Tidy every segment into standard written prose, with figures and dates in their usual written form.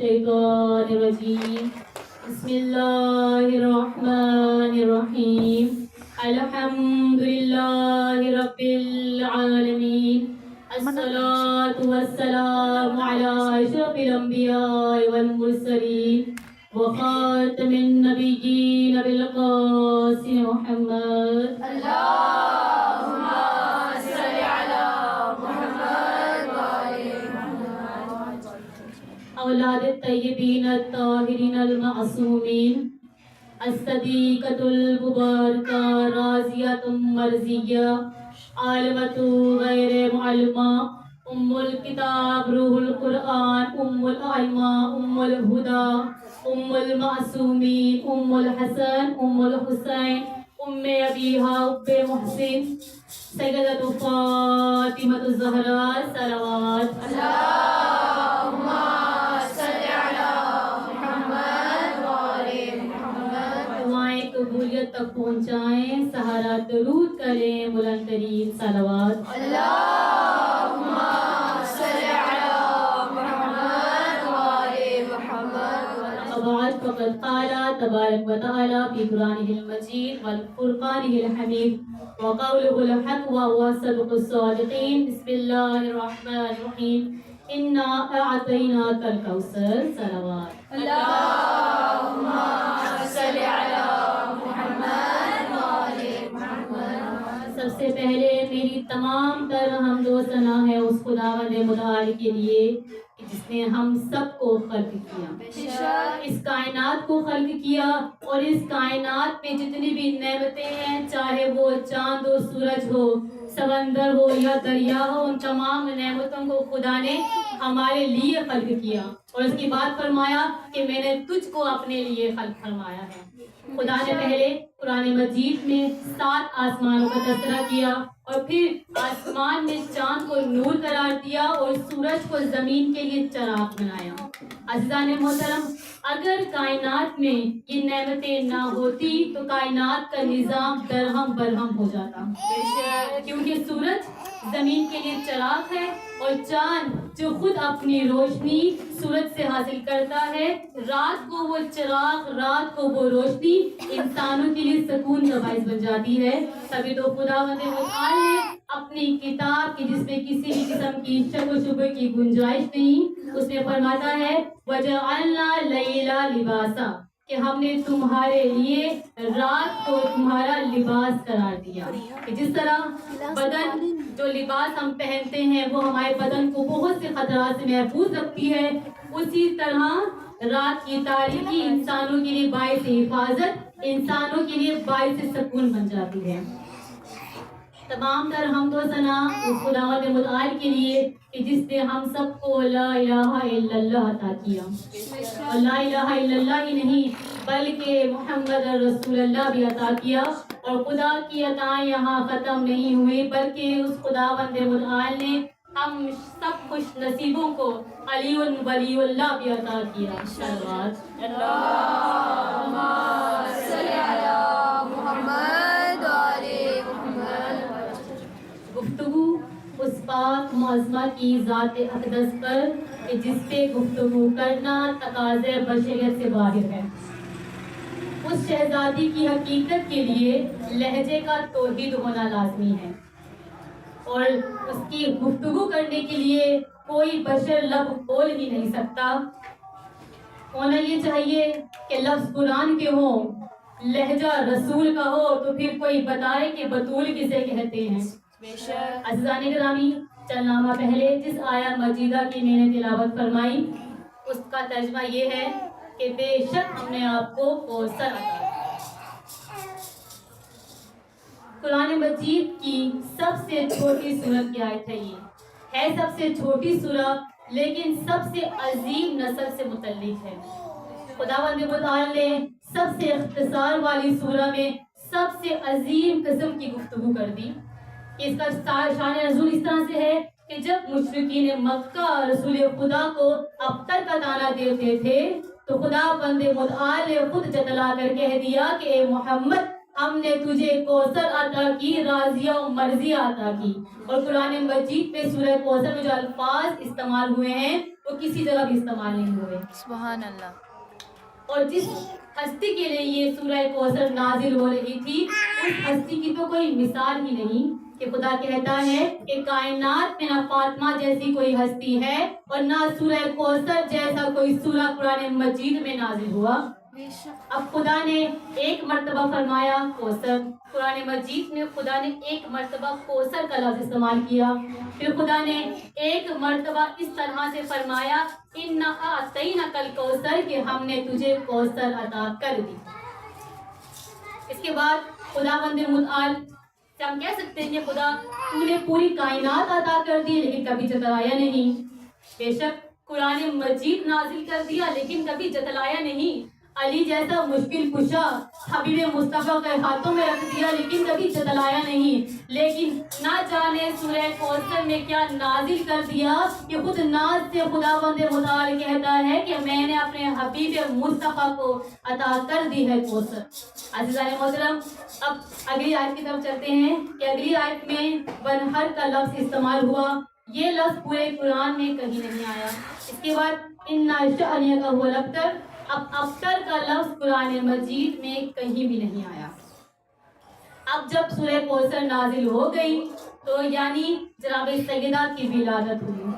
الشيطان الرجيم بسم الله الرحمن الرحيم الحمد لله رب العالمين الصلاة والسلام على أشرف الأنبياء والمرسلين وخاتم النبيين بالقاسم محمد اللهم صل على محمد وآل محمد. أولاد الطيبين الطاهرين المعصومين الصديقة المباركة راضية مرضية عالمة غير معلمة الكتاب روح القرآن الأئمة الهدى المعصومين الحسن الحسين أبيها محسن سيدة فاطمة الزهراء صلوات اللهم صل على محمد وآل محمد. دعائیں قبولیت تک پہنچائیں، سہارا درود کریں، بلند ترین صلوات. اللهم صل على محمد وآل محمد. وبعد فقد قال تبارك وتعالى في قرآنه المجيد والفرقانه الحميد وقوله الحق وهو صدق الصادقين. بسم الله الرحمن الرحيم إنا أعطيناك الكوثر. صلوات. اللهم صل على محمد وآل محمد. سب سے پہلے میری تمام تر حمد و ثنا ہے اس خداوند متعال کے لیے کہ جس نے ہم سب کو خلق کیا، اس کائنات کو خلق کیا، اور اس کائنات میں جتنی بھی نعمتیں ہیں، چاہے وہ چاند و سورج ہو، سمندر ہو یا دریا ہو، ان تمام نعمتوں کو خدا نے ہمارے لیے خلق کیا، اور اس کی بات فرمایا کہ میں نے تجھ کو اپنے لیے خلق فرمایا ہے. خدا نے پہلے قرآن مجید میں 7 آسمانوں کا تذکرہ کیا، اور پھر آسمان میں چاند کو نور قرار دیا اور سورج کو زمین کے لیے چراغ بنایا. عزیزان محترم، اگر کائنات میں یہ نعمتیں نہ ہوتی تو کائنات کا نظام درہم برہم ہو جاتا، کیونکہ سورج زمین کے لیے چراغ ہے، اور چاند جو خود اپنی روشنی سورج سے حاصل کرتا ہے، رات کو وہ چراغ، رات کو وہ روشنی انسانوں کے لیے سکون کا باعث بن جاتی ہے. تبھی تو خداوند متعال نے اپنی کتاب کی جس میں کسی بھی قسم کی شک و شبہ کی گنجائش نہیں، اس میں فرماتا ہے وَجَعَلْنَا اللَّيْلَ لِبَاسًا، کہ ہم نے تمہارے لیے رات کو تمہارا لباس قرار دیا. کہ جس طرح بدن جو لباس ہم پہنتے ہیں وہ ہمارے بدن کو بہت سے خطرات سے محفوظ رکھتی ہے، اسی طرح رات کی تاریکی انسانوں کے لیے باعث حفاظت، انسانوں کے لیے باعث سکون بن جاتی ہے. تمام تر حمد و ثنا اس خداوند متعال کے لیے کہ جس نے ہم سب کو لا الہ الا اللہ عطا کیا، اور لا الہ الا اللہ ہی نہیں بلکہ محمد رسول اللہ بھی عطا کیا. اور خدا کی عطائیں یہاں ختم نہیں ہوئی، بلکہ اس خداوند متعال نے ہم سب خوش نصیبوں کو علی ولی اللہ بھی عطا کیا. صلوات. اللهم صل على محمد وآل محمد. گفتگو اس پاک معظمہ کی ذات اقدس پر کہ جس پہ گفتگو کرنا تقاضے بشریت سے باہر ہے. اس شہزادی کی حقیقت کے لیے لہجے کا توحید ہونا لازمی ہے، اور اس کی گفتگو کرنے کے لیے کوئی بشر لب کھول ہی نہیں سکتا. ہونا یہ چاہیے کہ لفظ قرآن کے ہوں، لہجہ رسول کا ہو، تو پھر کوئی بتائے کہ بطول کسے کہتے ہیں. عزیزان گرامی، چند نامہ پہلے جس آیہ مجیدہ کی میں نے تلاوت فرمائی اس کا ترجمہ یہ ہے کہ بے شک ہم نے آپ کو کوثر عطا کیا. قرآن مجید کی سب سے چھوٹی سورت کی آیت ہے، یہ ہے سب سے چھوٹی سورت لیکن سب سے عظیم نسل سے متعلق ہے. خداوند متعال نے سب سے اختصار والی سورہ میں سب سے عظیم قسم کی گفتگو کر دی. اس کا شان نزول اس طرح سے ہے کہ جب مشرکین مکہ رسول خدا کو ابتر کا طعنہ دیتے تھے تو خدا بند متعال نے خود جتلا کر کہہ دیا کہ اے محمد ہم نے تجھے کوثر عطا کی، راضیہ و مرضیہ عطا کی. اور قرآن مجید میں سورہ کوثر میں جو الفاظ استعمال ہوئے ہیں وہ کسی جگہ بھی استعمال نہیں ہوئے. سبحان اللہ. اور جس ہستی کے لیے یہ سورہ کوثر نازل ہو رہی تھی اس ہستی کی تو کوئی مثال ہی نہیں کہ خدا کہتا ہے کہ کائنات میں نہ فاطمہ جیسی کوئی ہستی ہے اور نہ سورہ کوثر جیسا کوئی سورہ قرآن مجید میں نازل ہوا. اب خدا نے ایک مرتبہ فرمایا کوثر، قرآن مجید میں خدا نے ایک مرتبہ کوثر کا لفظ استعمال کیا. پھر خدا نے ایک مرتبہ اس طرح سے فرمایا اِنَّا أَعْطَيْنَاكَ الْكَوْثَرَ کہ ہم نے تجھے کوثر عطا کر دی. اس کے بعد خداوند متعال سے ہم کہہ سکتے ہیں کہ خدا تو نے پوری کائنات عطا کر دی لیکن کبھی جتلایا نہیں. بے شک قرآن مجید نازل کر دیا لیکن کبھی جتلایا نہیں. علی جیسا مشکل کشا حبیب مصطفیٰ کے ہاتھوں میں رکھ دیا لیکن کبھی جتلایا نہیں. لیکن نہ جانے سورہ کوثر میں کیا نازل کر دیا کہ خود ناز سے خداوند متعال کہتا ہے کہ میں نے اپنے حبیب مصطفیٰ کو عطا کر دی ہے کوثر. عزیزان محترم، اب اگلی آیت کی طرف چلتے ہیں کہ اگلی آیت میں بنہر کا لفظ استعمال ہوا. یہ لفظ پورے قرآن میں کہیں نہیں آیا. اس کے بعد اِنَّا شَأْنِيَكَ هُوَ الْأَبْتَرُ، اب ابتر کا لفظ قرآن مجید میں کہیں بھی نہیں آیا. اب جب سورہ کوثر نازل ہو گئی تو یعنی جناب سیدہ کی ولادت ہوئی.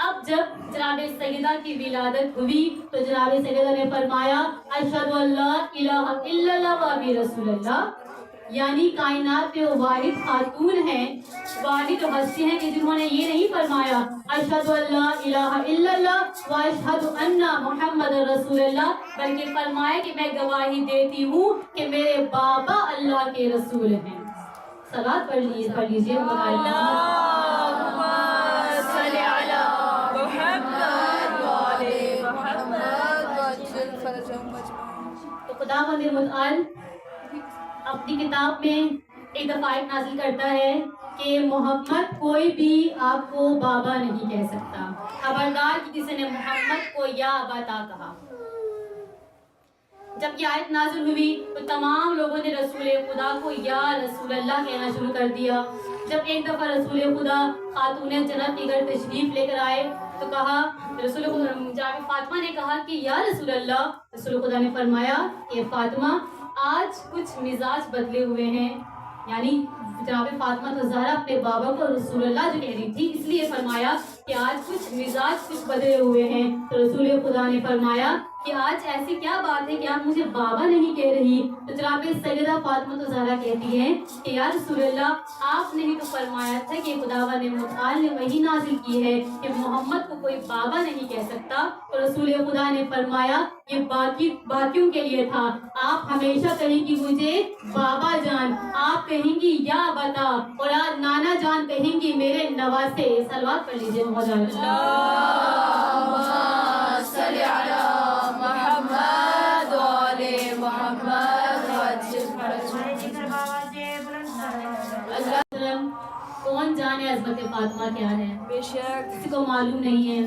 اب جب جناب سیدہ کی ولادت ہوئی تو جناب سیدہ نے فرمایا اشہد ان لا الہ الا اللہ و ابی رسول اللہ، یعنی کائنات میں وہ واحد خاتون ہیں، واحد ہستی ہیں کہ جنہوں نے یہ نہیں فرمایا اشہد ان لا الہ الا اللہ و اشہد ان محمد رسول اللہ، بلکہ فرمایا کہ میں گواہی دیتی ہوں کہ میرے بابا اللہ کے رسول ہیں. صلوات پڑھ لیجیے. تو خداوند متعال اپنی کتاب میں ایک دفعہ آیت نازل کرتا ہے کہ محمد کوئی بھی آپ کو بابا نہیں کہہ سکتا. خبردار کہ کسی نے محمد کو یا ابا کہا. جب یہ آیت نازل ہوئی تو تمام لوگوں نے رسول خدا کو یا رسول اللہ کہنا شروع کر دیا. جب ایک دفعہ رسول خدا خاتون جنت کے گھر تشریف لے کر آئے تو کہا رسول خدا، جناب فاطمہ نے کہا کہ یا رسول اللہ. رسول خدا نے فرمایا کہ فاطمہ آج کچھ مزاج بدلے ہوئے ہیں، یعنی جناب فاطمہ تو زہرا اپنے بابا کو رسول اللہ جو کہہ رہی تھی اس لیے فرمایا کہ آج کچھ مزاج کچھ بدلے ہوئے ہیں. تو رسول خدا نے فرمایا کہ آج ایسی کیا بات ہے کہ آپ مجھے بابا نہیں کہہ رہی. تو جناب سیدہ فاطمہ تو زہرا کہتی ہیں کہ یا رسول اللہ آپ نے ہی تو فرمایا تھا کہ خداوند متعال نے وحی نازل کی ہے کہ محمد کو کوئی بابا نہیں کہہ سکتا. تو رسول خدا نے فرمایا یہ باقیوں کے لیے تھا، آپ ہمیشہ کہیں گی مجھے بابا جان، آپ کہیں گی یا بتا، اور آج نانا جان کہیں گی میرے نواسے. صلوات پڑھ لیجیے. کون جانے عظمت فاطمہ کیا ہے، بے شک کسی کو معلوم نہیں ہے.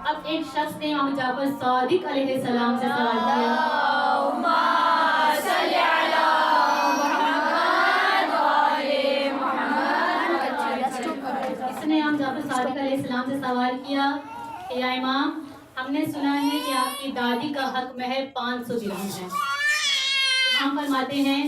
اب ایک شخص نے امام جعفر صادق علیہ السلام سے سوال کیا اس نے امام جعفر صادق علیہ السلام سے سوال کیا کہ یا امام، ہم نے سنا ہے کہ آپ کی دادی کا حق مہر 500 درہم ہے. ہم فرماتے ہیں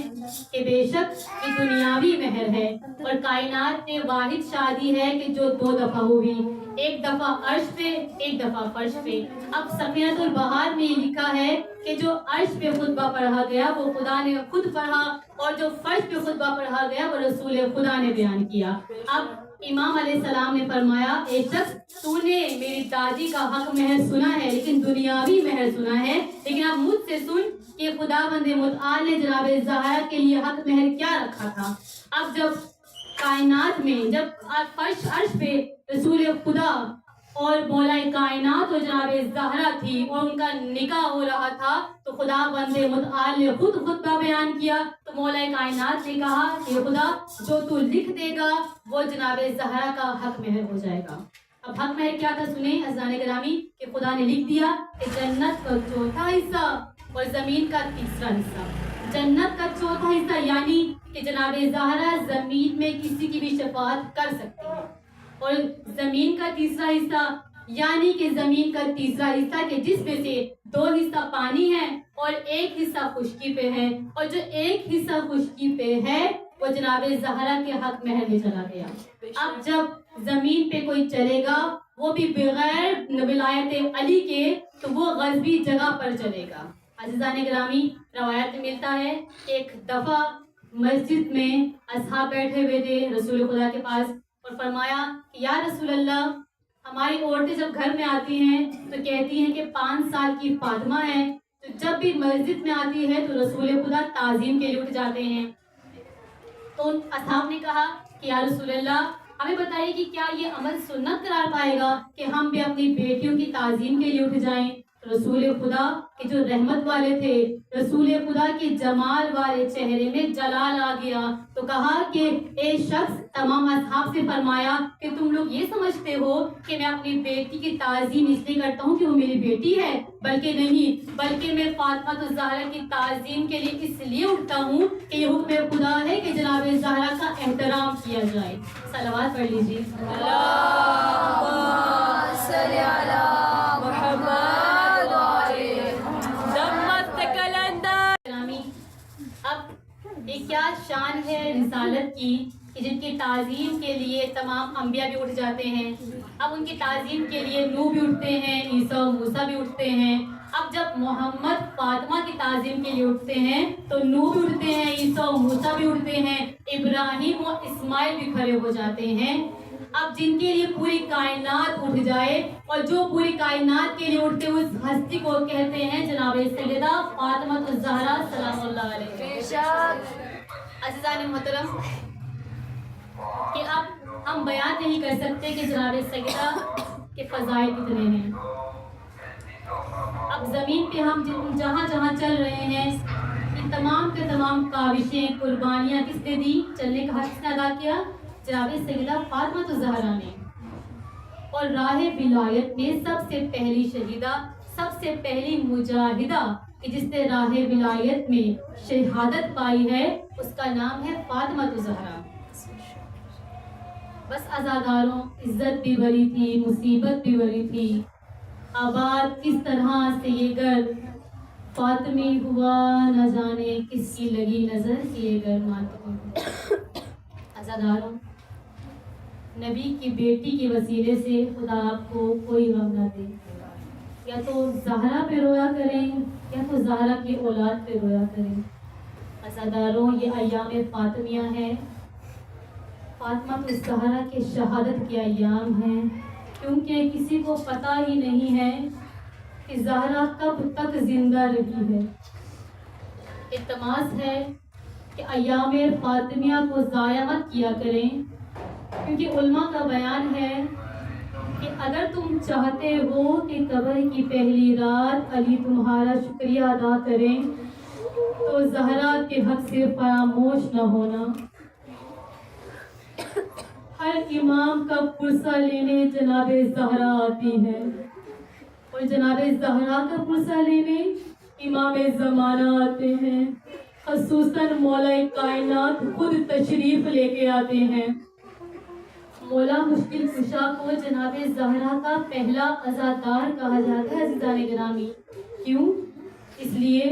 کہ بے شک یہ دنیاوی مہر ہے اور کائنات میں واحد شادی ہے کہ جو 2 دفعہ ہوئی، ایک دفعہ عرش پہ ایک دفعہ فرش پہ. اب سفینۃ البحار میں لکھا ہے کہ جو عرش پہ خطبہ پڑھا گیا وہ خدا نے خود پڑھا اور جو فرش پہ خطبہ پڑھا گیا وہ رسول خدا نے بیان کیا. اب امام علیہ السلام نے فرمایا اے شخص تو نے میری دادی کا حق مہر سنا ہے لیکن دنیاوی مہر سنا ہے، لیکن اب مجھ سے سن کہ خداوند متعال نے جناب زہرا کے لیے حق مہر کیا رکھا تھا. اب جب کائنات میں جب فرش عرش پہ رسول خدا اور مولا کائنات اور جناب زہرا تھی اور ان کا نکاح ہو رہا تھا تو خداوند متعال نے خود خطبہ بیان کیا. تو مولا کائنات نے کہا کہ خدا جو تو لکھ دے گا وہ جناب زہرا کا حق مہر ہو جائے گا. اب حق مہر کیا تھا سنیں عزیزان گرامی کہ خدا نے لکھ دیا کہ جنت کا 4تھا حصہ اور زمین کا تیسرا حصہ، جنت کا چوتھا حصہ، یعنی کہ جناب زہرا زمین میں کسی کی بھی شفاعت کر سکتی ہے، اور زمین کا تیسرا حصہ یعنی کہ زمین کا تیسرا حصہ کہ جس میں سے 2 حصہ پانی ہے اور 1 حصہ خشکی پہ ہے، اور جو 1 حصہ خشکی پہ ہے وہ جناب زہرا کے حق مہر میں چلا گیا۔ اب جب زمین پہ کوئی چلے گا وہ بھی بغیر ولایت علی کے تو وہ غصبی جگہ پر چلے گا۔ عزیزان گرامی، روایت میں ملتا ہے ایک دفعہ مسجد میں اصحاب بیٹھے ہوئے تھے رسول خدا کے پاس، اور فرمایا کہ یا رسول اللہ، ہماری عورتیں جب گھر میں آتی ہیں تو کہتی ہیں کہ 5 سال کی فاطمہ ہے، تو جب بھی مسجد میں آتی ہے تو رسول خدا تعظیم کے لیے اٹھ جاتے ہیں۔ تو ان اصحاب نے کہا کہ یا رسول اللہ، ہمیں بتائیے کہ کیا یہ عمل سنت قرار پائے گا کہ ہم بھی اپنی بیٹیوں کی تعظیم کے لیے اٹھ جائیں؟ رسول خدا کے جو رحمت والے تھے، رسول خدا کے جمال والے چہرے میں جلال آ گیا، تو کہا کہ اے شخص، تمام اصحاب سے فرمایا کہ تم لوگ یہ سمجھتے ہو کہ میں اپنی بیٹی کی تعظیم اس لیے کرتا ہوں کہ وہ میری بیٹی ہے؟ بلکہ نہیں، بلکہ میں فاطمہ الزہرا کی تعظیم کے لیے اس لیے اٹھتا ہوں کہ یہ حکم خدا ہے کہ جناب زہرا کا احترام کیا جائے۔ صلوات پڑھ لیجیے۔ اللہم صلی علی محمد۔ اب یہ کیا شان ہے رسالت کی کہ جن کی تعظیم کے لیے تمام انبیاء بھی اٹھ جاتے ہیں۔ اب ان کی تعظیم کے لیے نوح بھی اٹھتے ہیں، عیسیٰ و موسیٰ بھی اٹھتے ہیں۔ اب جب محمد فاطمہ کی تعظیم کے لیے اٹھتے ہیں تو نوح بھی اٹھتے ہیں، عیسیٰ و موسیٰ بھی اٹھتے ہیں، ابراہیم و اسماعیل بھی کھڑے ہو جاتے ہیں۔ اب جن کے لیے پوری کائنات اٹھ جائے، اور جو پوری کائنات کے لیے اٹھتے اس ہستی کو کہتے ہیں جناب سیدہ فاطمہ الزہرا سلام اللہ علیہ۔ عزیزان محترم، کہ اب ہم بیان نہیں کر سکتے کہ جناب سیدہ کے فضائل کتنے ہیں۔ اب زمین پہ ہم جہاں جہاں چل رہے ہیں، یہ تمام کے تمام کاوشیں، قربانیاں کس نے دی؟ چلنے کا حق کس نے ادا کیا؟ جناب سیدہ فاطمہ الزہرا نے۔ اور راہ ولایت میں سب سے پہلی شہیدہ، سب سے پہلی مجاہدہ کہ جس نے راہ ولایت میں شہادت پائی ہے، اس کا نام ہے فاطمہ الزہرا۔ بس عزاداروں، عزت بھی بڑی تھی، مصیبت بھی بڑی تھی، آباد کس طرح سے یہ گھر فاطمی ہوا، نہ جانے کس کی لگی نظر کہ یہ گھر ماتمی ہوا۔ عزاداروں، نبی کی بیٹی کے وسیلے سے خدا آپ کو کوئی غم نہ دے، یا تو زہرا پہ رویا کریں یا تو زہرا کی اولاد پہ رویا کریں۔ عزاداروں، یہ ایام فاطمیہ ہیں، فاطمہ الزہرا کے شہادت کے ایام ہیں، کیونکہ کسی کو پتہ ہی نہیں ہے کہ زہرا کب تک زندہ رہی ہے۔ التماس ہے کہ ایام فاطمیہ کو ضائع مت کیا کریں، کیونکہ علماء کا بیان ہے کہ اگر تم چاہتے ہو کہ قبر کی پہلی رات علی تمہارا شکریہ ادا کریں تو زہرا کے حق سے فراموش نہ ہونا۔ ہر امام کا پرسہ لینے جناب زہرا آتی ہے، اور جناب زہرا کا پرسہ لینے امام زمانہ آتے ہیں، خصوصاً مولا کائنات خود تشریف لے کے آتے ہیں۔ مولا مشکل کشا کو جناب زہرا کا پہلا عزادار کہا جاتا ہے۔ عزیزان گرامی، کیوں؟ اس لیے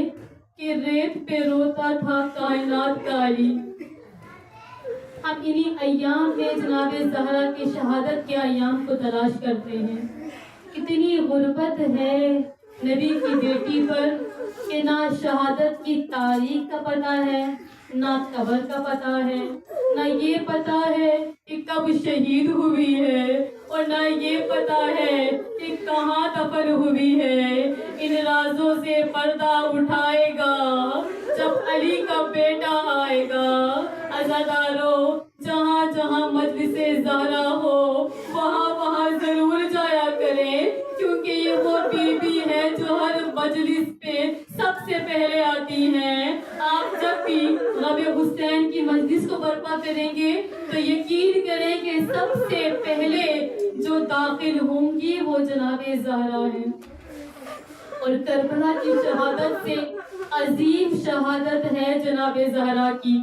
کہ ریت پہ روتا تھا کائنات کا علی۔ ہم انہی ایام میں جناب زہرا کی شہادت کے ایام کو تلاش کرتے ہیں۔ کتنی غربت ہے نبی کی بیٹی پر کہ نہ شہادت کی تاریخ کا پتہ ہے، نہ قبر کا پتہ ہے، نہ یہ پتہ ہے کہ کب شہید ہوئی ہے، اور نہ یہ پتہ ہے کہ کہاں دفن ہوئی ہے۔ ان رازوں سے پردہ اٹھائے گا جب علی کا بیٹا آئے گا۔ عزاداروں، جہاں جہاں مجلس زہرا ہو وہاں وہاں ضرور جایا کریں، کیونکہ یہ وہ بی بی ہے جو ہر مجلس پہ سب سے پہلے آتی ہیں۔ آپ جب بھی غم حسین کی مجلس کو برپا کریں گے تو یقین کریں کہ سب سے پہلے جو داخل ہوں گی وہ جناب زہرا ہیں۔ اور کربلا کی شہادت سے عظیم شہادت ہے جناب زہرا کی.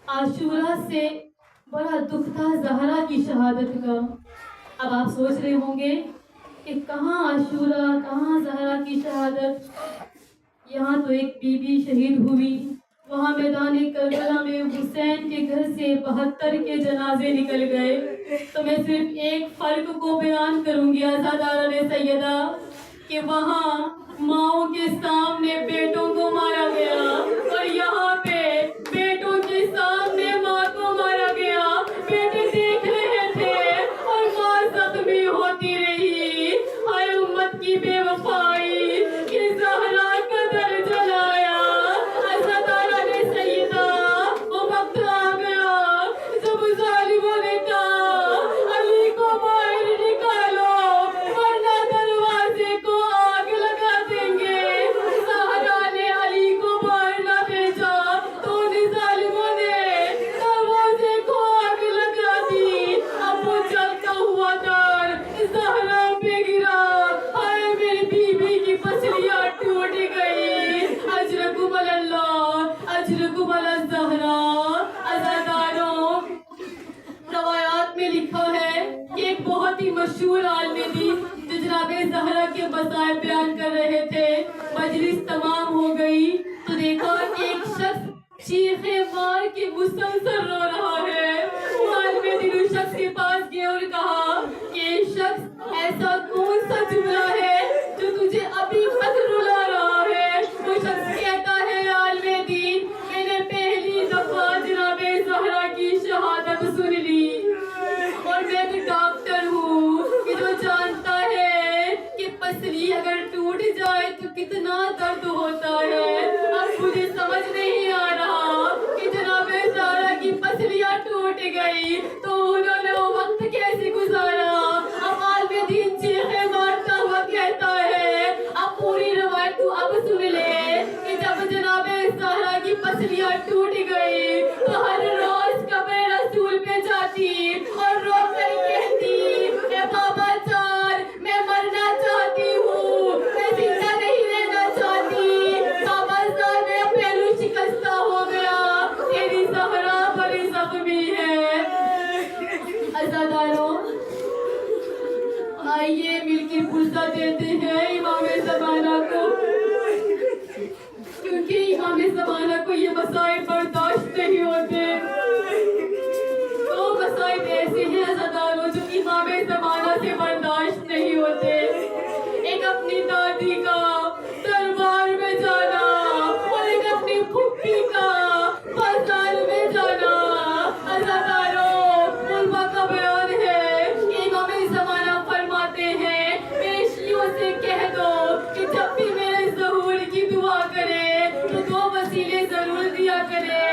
عاشورہ سے بڑا دکھ تھا زہرا کی شہادت کا. اب آپ سوچ رہے ہوں گے کہ کہاں عاشورہ، کہاں زہرا کی شہادت. یہاں تو ایک بی بی شہید ہوئی، وہاں میدان کربلا میں حسین کے گھر سے 72 کے جنازے نکل گئے. تو میں صرف ایک فرق کو بیان کروں گی عزاداران سیدہ، کہ وہاں ماؤں کے سامنے بیٹوں کو مارا گیا اور یہاں پہ بیٹوں کے سامنے ماں کو مارا گیا. بیٹے دیکھ رہے تھے اور ماں زخمی ہوتی رہی. ہر امت کی بے وفائی کہ زہرا کا در جلایا. عزاداران سیدہ، وہ وقت آ گیا جب ظالموں نے کہا علی کو باہر نکالو ورنہ دروازے کو آگ لگا دیں گے. زہرا نے علی کو باہر نہ بھیجا تو ان ظالموں نے دروازے کو آگ لگا دی. اب وہ جلتا ہوا در زہرا پہ گرا. ہائے میری بیوی کی پسلیاں ٹوٹ گئی. اجرکم اللہ، اجرکم الزہرا. عزاداروں، روایات میں لکھا ہے کہ ایک بہت ہی مشہور عالم دین جو جناب زہرا کے مصائب بیان کر رہے تھے، مجلس تمام ہو گئی تو دیکھا کہ ایک شخص چیخے مار کے مسلسل رو رہا ہے. وہ عالم دین اس شخص کے پاس گئے اور کہا کہ یہ شخص ایسا کون سا جملہ ہے جو تجھے ابھی تک رلا رہا ہے. وہ شخص کہتا ہے عالم دین، میں نے پہلی دفعہ جناب زہرا کی شہادت سن لی اور میں بھی ڈاکٹر ہوں کہ جو جانتا ہے کہ پسلی اگر ٹوٹ جائے تو کتنا درد ہوتا ہے. اب مجھے سمجھ نہیں آ رہا کہ جناب زہرا کی پسلیاں ٹوٹ گئی تو انہوں نے وہ وقت کیسے گزارا. اب عالم دین چیخے مارتا ہوا کہتا ہے، اب پوری روایت تو اب سن لے کہ جب جناب زہرا کی پسلیاں ٹوٹ گئی تو ہر روز قبر رسول پہ جاتی اور رو کر کہتی، اے بابا جان میں مرنا چاہتی ہوں، میں زندہ نہیں رہنا چاہتی. بابا جان میرا پہلو شکستہ ہو گیا، تیری زہرا بڑی زخمی ہے. عزاداروں، آئیے مل کے پرسہ دیتے ہیں امام زمانہ کو، کیونکہ امام زمانہ کو یہ مسائل برداشت نہیں ہوتے. دو مسائل ایسے ہیں عزاداروں جو امام زمانہ سے برداشت نہیں ہوتے. ایک اپنی دادی کا دربار میں جانا اور ایک اپنی پھپھی کا بازار میں جانا. عزاداروں، علماء کا بیان ہے کہ امام زمانہ فرماتے ہیں میرے شیعوں سے کہہ دو کہ جب بھی میرے ظہور کی دعا کرے تو 2 وسیلے ضرور دیا کرے.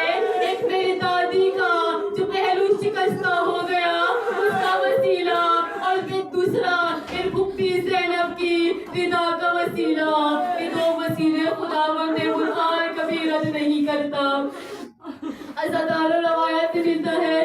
ایک میری دادی کا جو پہلو شکستہ ہو گیا اس کا وسیلہ، اور پھر دوسرا میری پھپھی زینب کی رضا کا وسیلہ. یہ 2 وسیلے خداوند متعال کبھی رد نہیں کرتا. عزاداروں، روایت میں ملتا ہے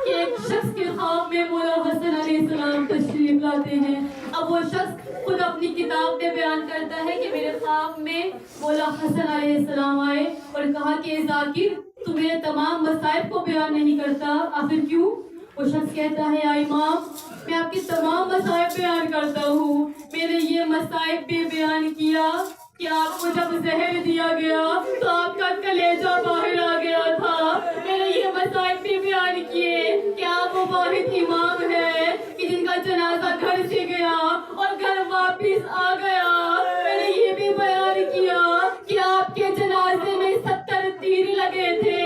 کہ ایک شخص کے خواب میں مولا حسن علیہ السلام تشریف لاتے ہیں. اب وہ شخص خود اپنی کتاب میں بیان کرتا ہے کہ میرے خواب میں مولا حسن علیہ السلام آئے اور کہا کہ ذاکر تو میرے تمام مصائب کو بیان نہیں کرتا، آخر کیوں؟ وہ شخص کہتا ہے یا امام، میں آپ کے تمام مصائب بیان کرتا ہوں. میں نے یہ مصائب بھی بیان کیا کہ آپ کو جب زہر دیا گیا تو آپ کا کلیجہ باہر آ گیا تھا. میں نے یہ مصائب بھی بیان کیے کہ آپ وہ واحد امام ہے کہ جن کا جنازہ گھر سے گیا اور گھر واپس آ گیا. میں نے یہ بھی بیان کیا کہ آپ کے جنازے میں 70 تیر لگے تھے.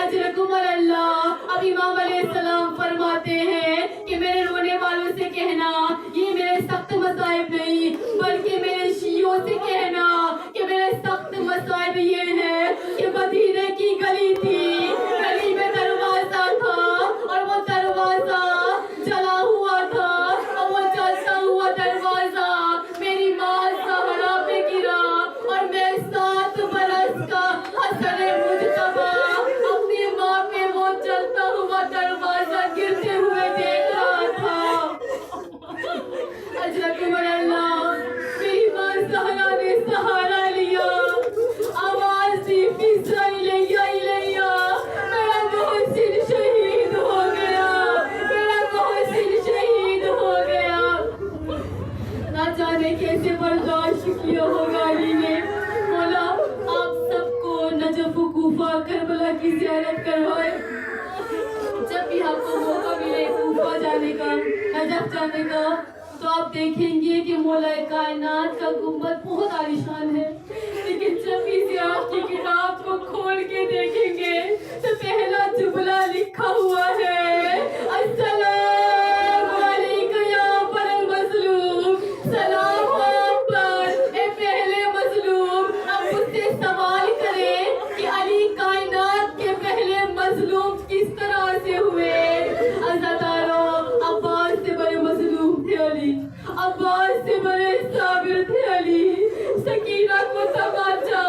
اجرکم اللہ. اب امام علیہ السلام فرماتے ہیں کہ میرے رونے والوں سے کہنا یہ میرے سخت مصائب نہیں بلکہ میرے شیعوں سے کہنا کہ میرے سخت مصائب یہ ہے کہ مدینے کی گلی تھی، گلی میں دروازہ تھا اور وہ دروازہ جلا ہوا تھا اور وہ جلتا ہوا دروازہ میری ماں زہرا نے سہارا لیا، آواز دی فضا الیہ الیہ، میرا محسن شہید ہو گیا، میرا محسن شہید ہو گیا۔ نہ جانے کیسے برداشت کیا ہوگا علی نے۔ مولا آپ سب کو نجف و کوفہ کربلا کی زیارت کروائے۔ جب بھی آپ کو موقع ملے کوفہ جانے کا، نجف جانے کا، تو آپ دیکھیں گے کہ مولا کائنات کا گنبد بہت عالیشان ہے، لیکن جب بھی زیارت کی کتاب کو کھول کے دیکھیں گے تو پہلا جملہ لکھا ہوا ہے، السلام علیکم یا بر المظلوم، سلام آپ پر اے پہلے مظلوم۔ اب مجھ سے سوال کریں کہ علی کائنات کے پہلے مظلوم کس طرح سے ہوئے؟ عزاداروں، عباس سے بڑے مظلوم تھے علی، عباس سے بڑے صابر تھے علی۔ سکینہ کو تماچا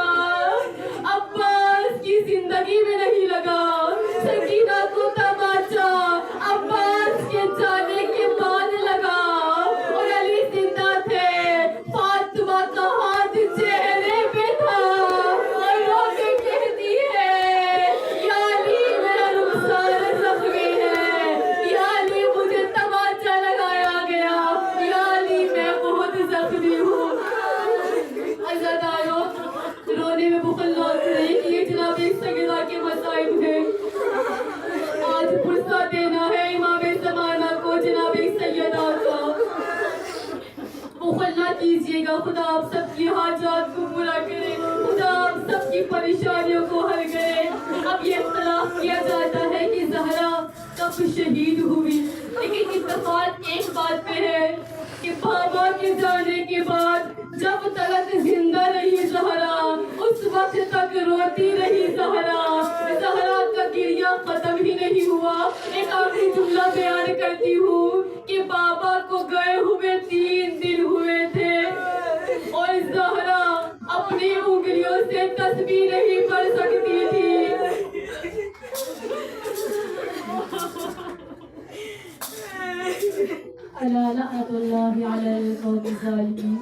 عباس کی زندگی میں نہیں لگا، سکینہ کو تماچا عباس کے جانے کے بعد لگا، اور علی زندہ تھے، فاطمہ کا ہاتھ چہرے پہ تھا اور رو کے کہتی ہے، یا علی میرا رخسار زخمی ہے، یا علی مجھے تماچا لگایا گیا، یا علی میں بہت زخمی ہوں۔ عزاداروں، رونے میں بخل نہیں کہ یہ جناب سیدہ کے مصائب ہیں۔ آج پرسہ دینا ہے امام زمانہ کو، جناب سیدہ کا۔ بخل نہ کیجیے گا، خدا آپ سب کی حاجات کو پورا کرے، خدا آپ سب کی پریشانیوں کو حل کرے۔ اب یہ اختلاف کیا جاتا ہے کہ زہرا کب شہید ہوئی، لیکن اتفاق ایک بات پہ ہے کہ بابا کے جانے کے بعد جب تک زندہ رہی زہرا، اس وقت تک روتی رہی زہرا، زہرا کا گریہ ختم ہی نہیں ہوا۔ ایک آخری جملہ بیان کرتی ہوں کہ بابا کو گئے ہوئے 3 دن ہوئے تھے، اور زہرا اپنی انگلیوں سے تسبیح نہیں پڑھ سکتی تھی۔ الا لعنۃ اللہ علی القوم الظالمین۔